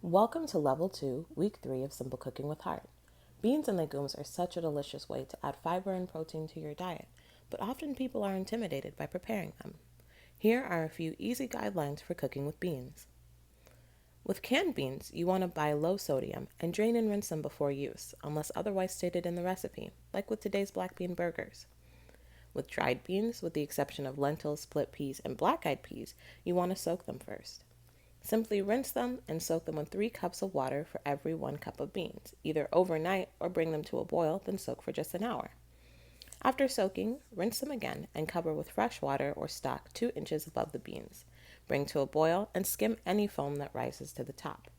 Welcome to Level 2, Week 3 of Simple Cooking with Heart. Beans and legumes are such a delicious way to add fiber and protein to your diet, but often people are intimidated by preparing them. Here are a few easy guidelines for cooking with beans. With canned beans, you want to buy low sodium and drain and rinse them before use, unless otherwise stated in the recipe, like with today's black bean burgers. With dried beans, with the exception of lentils, split peas, and black-eyed peas, you want to soak them first. Simply rinse them and soak them in 3 cups of water for every 1 cup of beans, either overnight or bring them to a boil, then soak for just an hour. After soaking, rinse them again and cover with fresh water or stock 2 inches above the beans. Bring to a boil and skim any foam that rises to the top.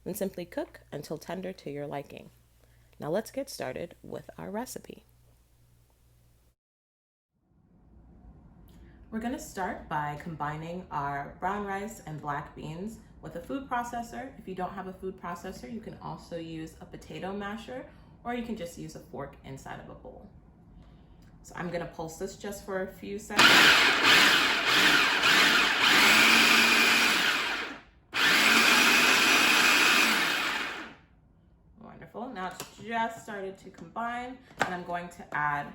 Then simply cook until tender to your liking. Now let's get started with our recipe. We're going to start by combining our brown rice and black beans with a food processor. If you don't have a food processor, you can also use a potato masher, or you can just use a fork inside of a bowl. So I'm going to pulse this just for a few seconds. Wonderful. Now it's just started to combine, and I'm going to add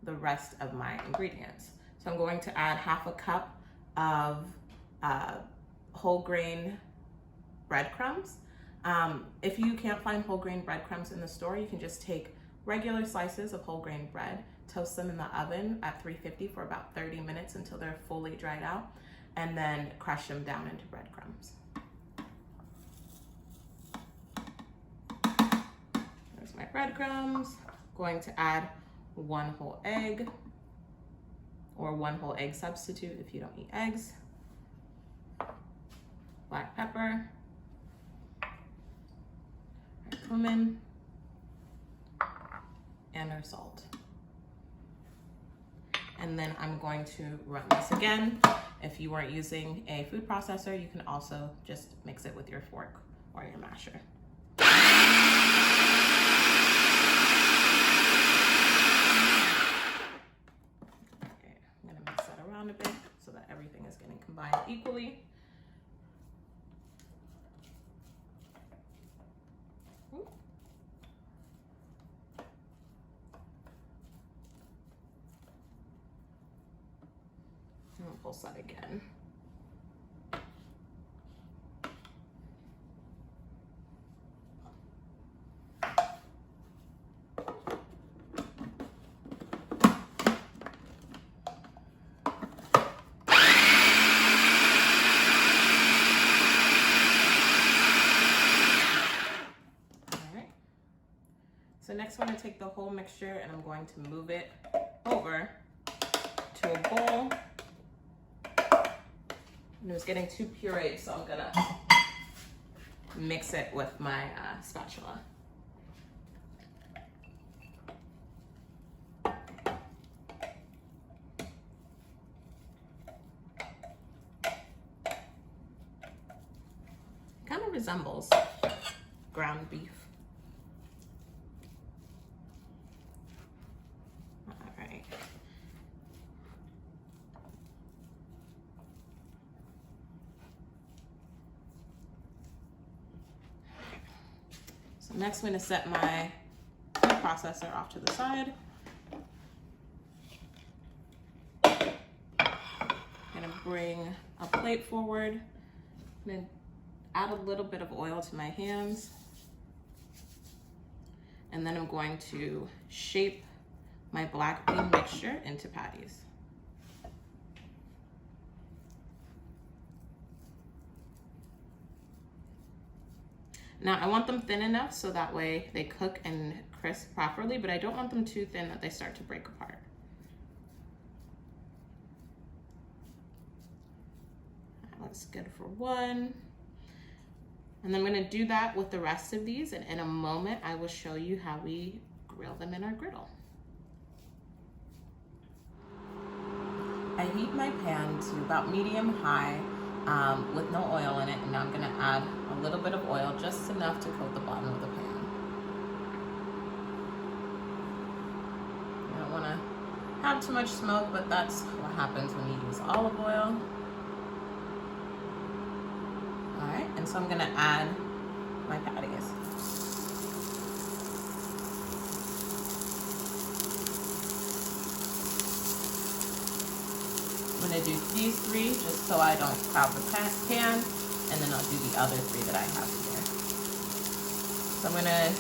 the rest of my ingredients. So I'm going to add half a cup of whole grain breadcrumbs. If you can't find whole grain breadcrumbs in the store, you can just take regular slices of whole grain bread, toast them in the oven at 350 for about 30 minutes until they're fully dried out, and then crush them down into breadcrumbs. There's my breadcrumbs. Going to add 1 whole egg, or 1 whole egg substitute if you don't eat eggs, black pepper, our cumin, and our salt. And then I'm going to run this again. If you weren't using a food processor, you can also just mix it with your fork or your masher. A bit so that everything is getting combined equally. And we'll pulse that again. So next I'm going to take the whole mixture and I'm going to move it over to a bowl. And it was getting too pureed, so I'm going to mix it with my spatula. Kind of resembles ground beef. Next, I'm going to set my food processor off to the side. I'm going to bring a plate forward. I'm going to add a little bit of oil to my hands. And then I'm going to shape my black bean mixture into patties. Now I want them thin enough so that way they cook and crisp properly, but I don't want them too thin that they start to break apart. That's good for 1. And then I'm going to do that with the rest of these, and in a moment I will show you how we grill them in our griddle. I heat my pan to about medium-high with no oil in it, and now I'm going to add a little bit of oil, just enough to coat the bottom of the pan. You don't want to have too much smoke, but that's what happens when you use olive oil. All right, and so I'm going to add my patties. I'm gonna do these three just so I don't crowd the pan, and then I'll do the other three that I have here. So I'm gonna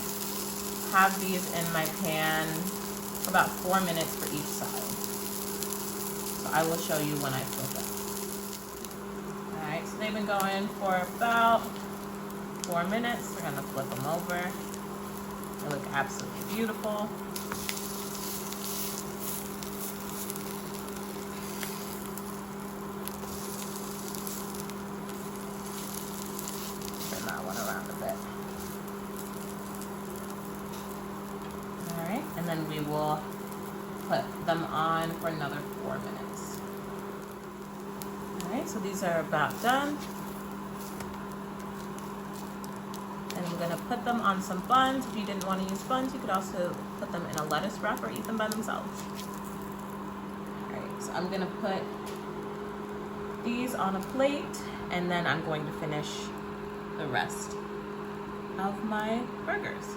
have these in my pan for about 4 minutes for each side. So I will show you when I flip it. Alright, so they've been going for about 4 minutes. We're gonna flip them over. They look absolutely beautiful. Turn that one around a bit. Alright, and then we will put them on for another 4 minutes. Alright, so these are about done. And I'm going to put them on some buns. If you didn't want to use buns, you could also put them in a lettuce wrap or eat them by themselves. Alright, so I'm going to put these on a plate, and then I'm going to finish the rest of my burgers.